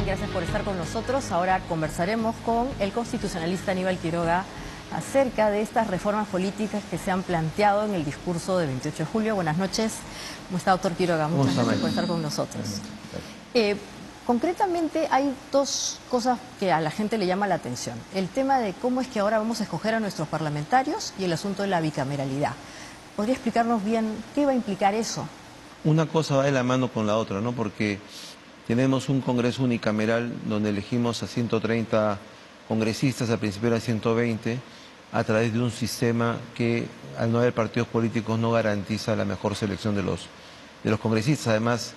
gracias por estar con nosotros. Ahora conversaremos con el constitucionalista Aníbal Quiroga acerca de estas reformas políticas que se han planteado en el discurso del 28 de julio. Buenas noches. ¿Cómo está, doctor Quiroga? Muchas gracias por estar con nosotros. Concretamente hay dos cosas que a la gente le llama la atención. El tema de cómo es que ahora vamos a escoger a nuestros parlamentarios y el asunto de la bicameralidad. ¿Podría explicarnos bien qué va a implicar eso? Una cosa va de la mano con la otra, ¿no? Porque tenemos un Congreso unicameral donde elegimos a 130 congresistas, al principio eran 120, a través de un sistema que, al no haber partidos políticos, no garantiza la mejor selección de los congresistas. Además,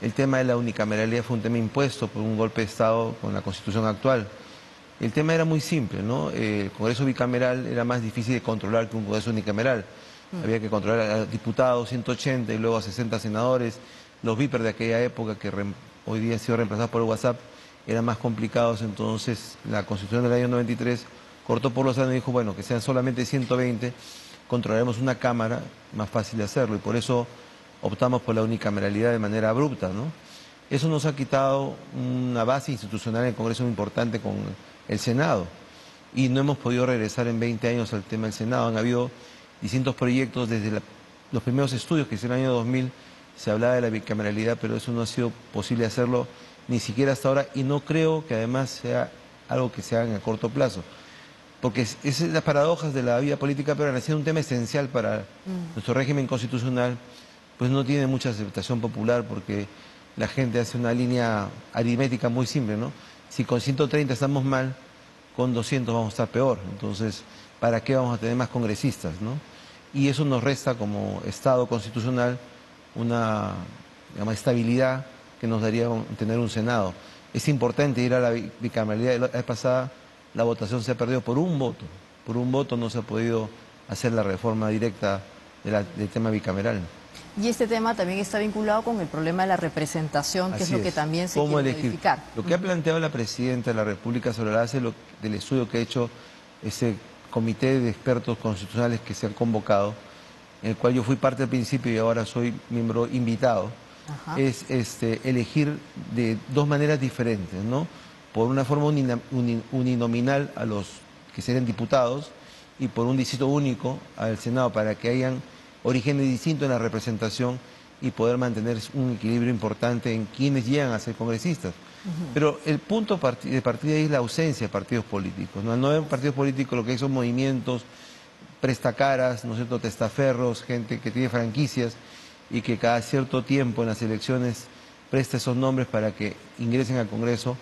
el tema de la unicameralidad fue un tema impuesto por un golpe de Estado con la Constitución actual. El tema era muy simple, ¿no? El Congreso bicameral era más difícil de controlar que un Congreso unicameral. Había que controlar a diputados, 180, y luego a 60 senadores. Los VIPers de aquella época, que hoy día han sido reemplazados por el WhatsApp, eran más complicados. Entonces, la Constitución del año 93 cortó por los años y dijo, bueno, que sean solamente 120, controlaremos una Cámara, más fácil de hacerlo. Y por eso optamos por la unicameralidad de manera abrupta, ¿no? Eso nos ha quitado una base institucional en el Congreso muy importante con el Senado. Y no hemos podido regresar en 20 años al tema del Senado. Han habido distintos proyectos, desde los primeros estudios que hicieron en el año 2000, se hablaba de la bicameralidad, pero eso no ha sido posible hacerlo ni siquiera hasta ahora, y no creo que además sea algo que se haga a corto plazo. Porque es las paradojas de la vida política peruana, siendo un tema esencial para nuestro régimen constitucional, pues no tiene mucha aceptación popular, porque la gente hace una línea aritmética muy simple, ¿no? Si con 130 estamos mal, con 200 vamos a estar peor. Entonces, ¿para qué vamos a tener más congresistas, no? Y eso nos resta como Estado constitucional una, digamos, estabilidad que nos daría tener un Senado. Es importante ir a la bicameralidad. La vez pasada la votación se ha perdido por un voto. Por un voto no se ha podido hacer la reforma directa del tema bicameral. Y este tema también está vinculado con el problema de la representación, que es lo que también se quiere modificar. Lo que ha planteado la Presidenta de la República sobre la base del estudio que ha hecho ese comité de expertos constitucionales que se han convocado, en el cual yo fui parte al principio y ahora soy miembro invitado, es elegir de dos maneras diferentes, ¿no? Por una forma uninominal a los que serían diputados y por un distrito único al Senado, para que hayan orígenes distintos en la representación y poder mantener un equilibrio importante en quienes llegan a ser congresistas. Pero el punto de partida ahí es la ausencia de partidos políticos, ¿no? Al no haber partidos políticos, lo que hay son movimientos, prestacaras, ¿no es cierto?, testaferros, gente que tiene franquicias y que cada cierto tiempo en las elecciones presta esos nombres para que ingresen al Congreso,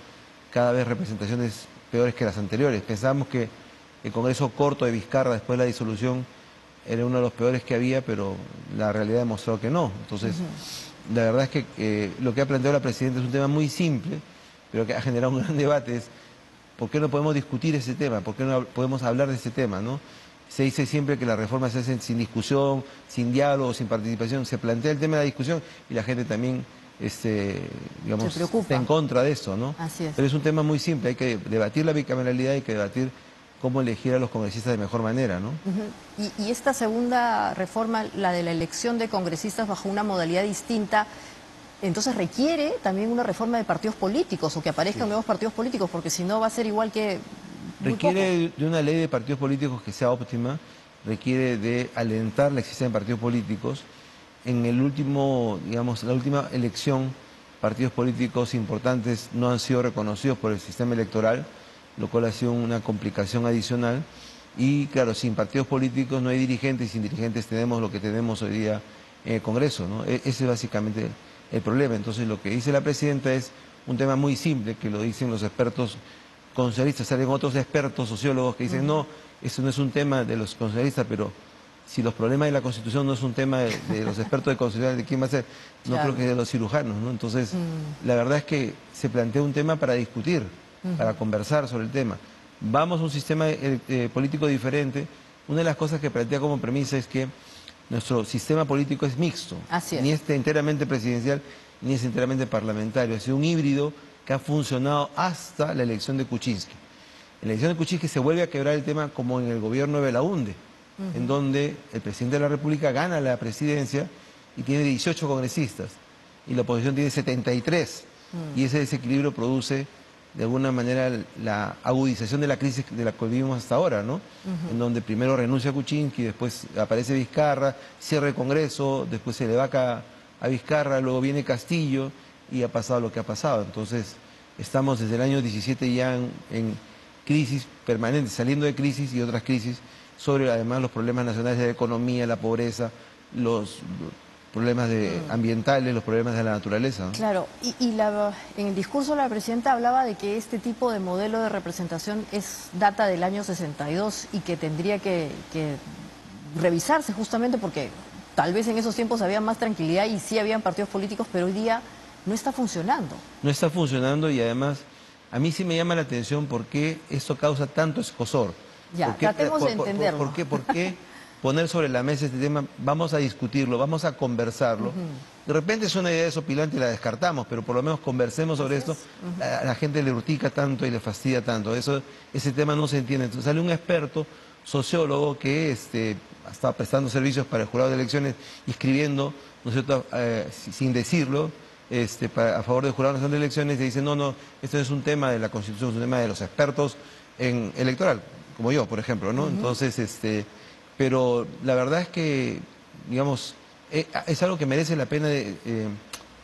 cada vez representaciones peores que las anteriores. Pensábamos que el Congreso corto de Vizcarra después de la disolución era uno de los peores que había, pero la realidad ha demostrado que no. Entonces, la verdad es que lo que ha planteado la Presidenta es un tema muy simple, pero que ha generado un gran debate. Es, ¿por qué no podemos discutir ese tema? ¿Por qué no podemos hablar de ese tema, no? Se dice siempre que las reformas se hacen sin discusión, sin diálogo, sin participación. Se plantea el tema de la discusión y la gente también, digamos, está en contra de eso, ¿no? Así es. Pero es un tema muy simple. Hay que debatir la bicameralidad, hay que debatir cómo elegir a los congresistas de mejor manera, ¿no? Y esta segunda reforma, la de la elección de congresistas bajo una modalidad distinta, entonces requiere también una reforma de partidos políticos, o que aparezcan nuevos partidos políticos, porque si no va a ser igual que requiere de una ley de partidos políticos que sea óptima, requiere de alentar la existencia de partidos políticos. En el último, digamos, la última elección, partidos políticos importantes no han sido reconocidos por el sistema electoral, lo cual ha sido una complicación adicional. Y claro, sin partidos políticos no hay dirigentes, y sin dirigentes tenemos lo que tenemos hoy día en el Congreso, ¿no? Ese es básicamente el problema. Entonces, lo que dice la Presidenta es un tema muy simple, que lo dicen los expertos constitucionalistas. Salen otros expertos, sociólogos, que dicen, no, eso no es un tema de los constitucionalistas, pero si los problemas de la Constitución no es un tema de los expertos de constitucional, ¿de quién va a ser? No creo que de los cirujanos, ¿no? Entonces, la verdad es que se plantea un tema para discutir, para conversar sobre el tema. Vamos a un sistema político diferente. Una de las cosas que plantea como premisa es que nuestro sistema político es mixto. Así es. Ni es enteramente presidencial, ni es enteramente parlamentario. Ha sido un híbrido que ha funcionado hasta la elección de Kuczynski. En la elección de Kuczynski se vuelve a quebrar el tema como en el gobierno de Belaúnde, en donde el presidente de la República gana la presidencia y tiene 18 congresistas, y la oposición tiene 73. Y ese desequilibrio produce, de alguna manera, la agudización de la crisis de la que vivimos hasta ahora, ¿no? En donde primero renuncia Kuczynski, después aparece Vizcarra, cierra el Congreso, después se le vaca a Vizcarra, luego viene Castillo y ha pasado lo que ha pasado. Entonces, estamos desde el año 17 ya en crisis permanente, saliendo de crisis y otras crisis, sobre además los problemas nacionales de la economía, la pobreza, los problemas ambientales, los problemas de la naturaleza, ¿no? Claro, en el discurso la presidenta hablaba de que este tipo de modelo de representación data del año 62 y que tendría que revisarse justamente porque tal vez en esos tiempos había más tranquilidad y sí habían partidos políticos, pero hoy día no está funcionando. No está funcionando y además a mí sí me llama la atención por qué esto causa tanto escozor. Ya, tratemos de entenderlo. ¿Por qué poner sobre la mesa este tema? Vamos a discutirlo, vamos a conversarlo. De repente es una idea desopilante y la descartamos, pero por lo menos conversemos sobre esto. A la gente le urtica tanto y le fastidia tanto. Ese tema no se entiende. Entonces sale un experto, sociólogo, que está prestando servicios para el jurado de elecciones y escribiendo, ¿no es cierto?, sin decirlo, a favor del Jurado Nacional de Elecciones, y dice, no, esto no es un tema de la Constitución, es un tema de los expertos en electoral, como yo, por ejemplo, ¿no? Entonces, pero la verdad es que, digamos, es algo que merece la pena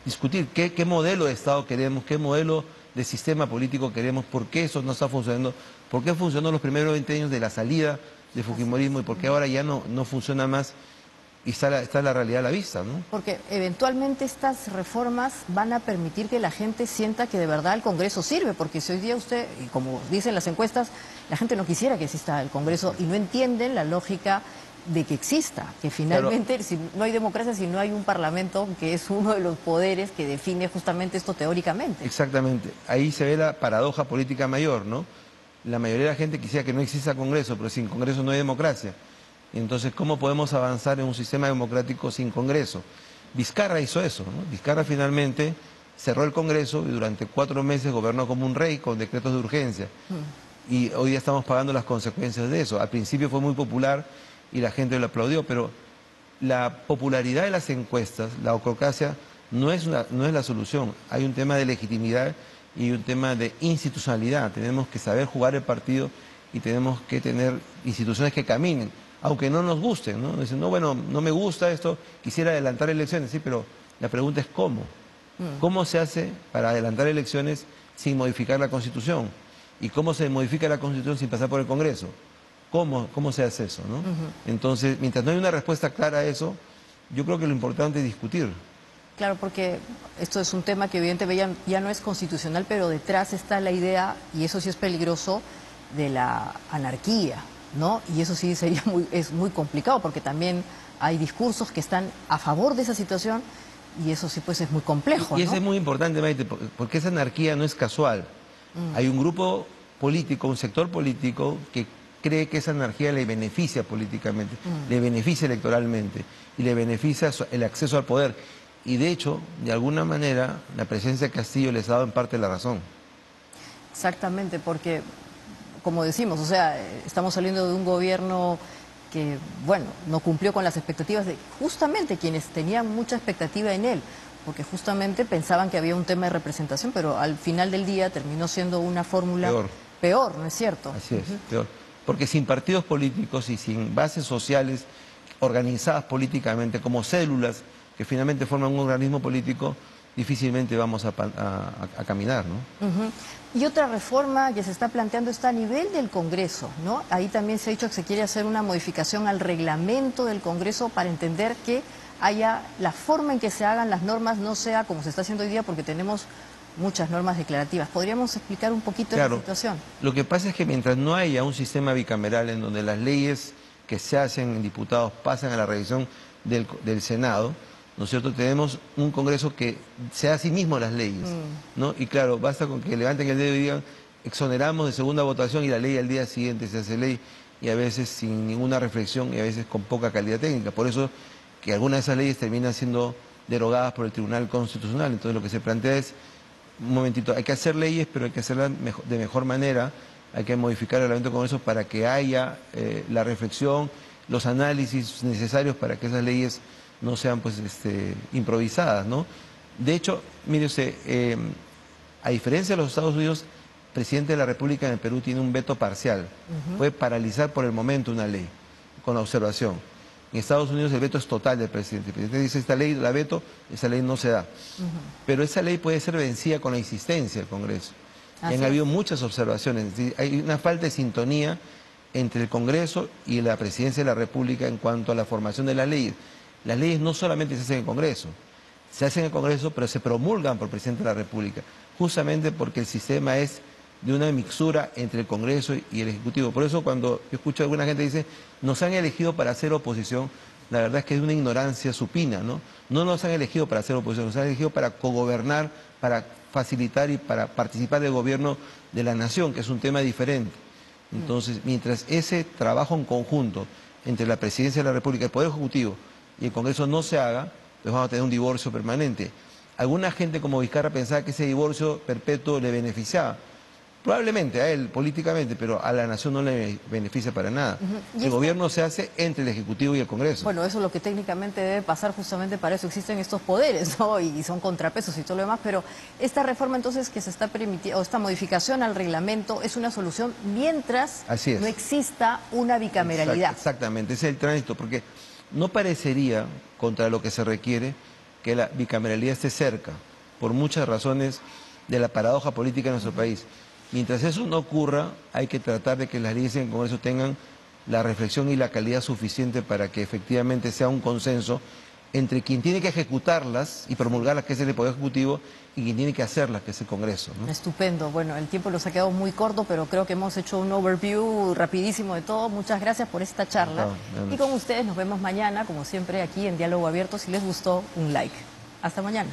discutir. ¿Qué modelo de Estado queremos? ¿Qué modelo de sistema político queremos? ¿Por qué eso no está funcionando? ¿Por qué funcionó los primeros 20 años de la salida del fujimorismo y por qué ahora ya no funciona más? Y está la realidad a la vista, ¿no? Porque eventualmente estas reformas van a permitir que la gente sienta que de verdad el Congreso sirve, porque si hoy día usted, y como dicen las encuestas, la gente no quisiera que exista el Congreso y no entienden la lógica de que exista, que finalmente si no hay democracia, si no hay un Parlamento, que es uno de los poderes que define justamente esto teóricamente. Exactamente, ahí se ve la paradoja política mayor, ¿no? La mayoría de la gente quisiera que no exista Congreso, pero sin Congreso no hay democracia. Entonces, ¿cómo podemos avanzar en un sistema democrático sin Congreso? Vizcarra hizo eso, ¿no? Vizcarra finalmente cerró el Congreso y durante 4 meses gobernó como un rey con decretos de urgencia. Y hoy día estamos pagando las consecuencias de eso. Al principio fue muy popular y la gente lo aplaudió, pero la popularidad de las encuestas, la ocracia, no es la solución. Hay un tema de legitimidad y un tema de institucionalidad. Tenemos que saber jugar el partido y tenemos que tener instituciones que caminen, aunque no nos gusten, ¿no? Dicen, no, bueno, no me gusta esto, quisiera adelantar elecciones, sí, pero la pregunta es ¿cómo? ¿Cómo se hace para adelantar elecciones sin modificar la Constitución? ¿Y cómo se modifica la Constitución sin pasar por el Congreso? ¿Cómo se hace eso, no? Entonces, mientras no hay una respuesta clara a eso, yo creo que lo importante es discutir. Claro, porque esto es un tema que evidentemente ya no es constitucional, pero detrás está la idea, y eso sí es peligroso, de la anarquía, ¿no? Y eso sí es muy complicado, porque también hay discursos que están a favor de esa situación, y eso sí pues es muy complejo, Y eso ¿no? es muy importante, Maite, porque esa anarquía no es casual. Hay un grupo político, un sector político que cree que esa anarquía le beneficia políticamente, le beneficia electoralmente y le beneficia el acceso al poder. Y de hecho, de alguna manera, la presencia de Castillo les ha dado en parte la razón. Exactamente, porque, como decimos, o sea, estamos saliendo de un gobierno que, bueno, no cumplió con las expectativas de justamente quienes tenían mucha expectativa en él, porque justamente pensaban que había un tema de representación, pero al final del día terminó siendo una fórmula peor, ¿no es cierto? Así es, peor. Porque sin partidos políticos y sin bases sociales organizadas políticamente como células que finalmente forman un organismo político, difícilmente vamos a caminar, ¿no? Y otra reforma que se está planteando está a nivel del Congreso, ¿no? Ahí también se ha dicho que se quiere hacer una modificación al reglamento del Congreso para entender que haya la forma en que se hagan las normas no sea como se está haciendo hoy día, porque tenemos muchas normas declarativas. ¿Podríamos explicar un poquito esa situación? Lo que pasa es que mientras no haya un sistema bicameral en donde las leyes que se hacen en diputados pasan a la revisión del Senado, ¿no es cierto? Tenemos un Congreso que se da a sí mismo las leyes, ¿no? Y claro, basta con que levanten el dedo y digan, exoneramos de segunda votación y la ley al día siguiente se hace ley, y a veces sin ninguna reflexión y a veces con poca calidad técnica. Por eso que algunas de esas leyes terminan siendo derogadas por el Tribunal Constitucional. Entonces lo que se plantea es, un momentito, hay que hacer leyes, pero hay que hacerlas de mejor manera, hay que modificar el reglamento del Congreso para que haya la reflexión, los análisis necesarios para que esas leyes no sean pues improvisadas, ¿no? De hecho, mire usted, A diferencia de los Estados Unidos, el presidente de la República en el Perú tiene un veto parcial. Puede paralizar por el momento una ley, con la observación. En Estados Unidos el veto es total del presidente. El presidente dice, esta ley la veto, esa ley no se da. Pero esa ley puede ser vencida con la insistencia del Congreso. Y han habido muchas observaciones. Hay una falta de sintonía entre el Congreso y la Presidencia de la República en cuanto a la formación de las leyes. Las leyes no solamente se hacen en el Congreso, se hacen en el Congreso, pero se promulgan por el Presidente de la República, justamente porque el sistema es de una mixtura entre el Congreso y el Ejecutivo. Por eso cuando yo escucho a alguna gente que dice, nos han elegido para hacer oposición, la verdad es que es una ignorancia supina, ¿no? No nos han elegido para hacer oposición, nos han elegido para cogobernar, para facilitar y para participar del gobierno de la nación, que es un tema diferente. Entonces, mientras ese trabajo en conjunto entre la Presidencia de la República, el Poder Ejecutivo y el Congreso no se haga, pues vamos a tener un divorcio permanente. Alguna gente como Vizcarra pensaba que ese divorcio perpetuo le beneficiaba. Probablemente a él políticamente, pero a la nación no le beneficia para nada. El gobierno se hace entre el Ejecutivo y el Congreso. Bueno, eso es lo que técnicamente debe pasar, justamente para eso existen estos poderes, ¿no? Y son contrapesos y todo lo demás, pero esta reforma entonces que se está permitiendo, o esta modificación al reglamento, es una solución mientras no exista una bicameralidad. Exactamente, ese es el tránsito, porque no parecería, contra lo que se requiere, que la bicameralidad esté cerca, por muchas razones de la paradoja política de nuestro país. Mientras eso no ocurra, hay que tratar de que las leyes en el Congreso tengan la reflexión y la calidad suficiente para que efectivamente sea un consenso entre quien tiene que ejecutarlas y promulgarlas, que es el Poder Ejecutivo, y quien tiene que hacerlas, que es el Congreso, ¿no? Estupendo. Bueno, el tiempo nos ha quedado muy corto, pero creo que hemos hecho un overview rapidísimo de todo. Muchas gracias por esta charla. Y con ustedes nos vemos mañana, como siempre, aquí en Diálogo Abierto. Si les gustó, un like. Hasta mañana.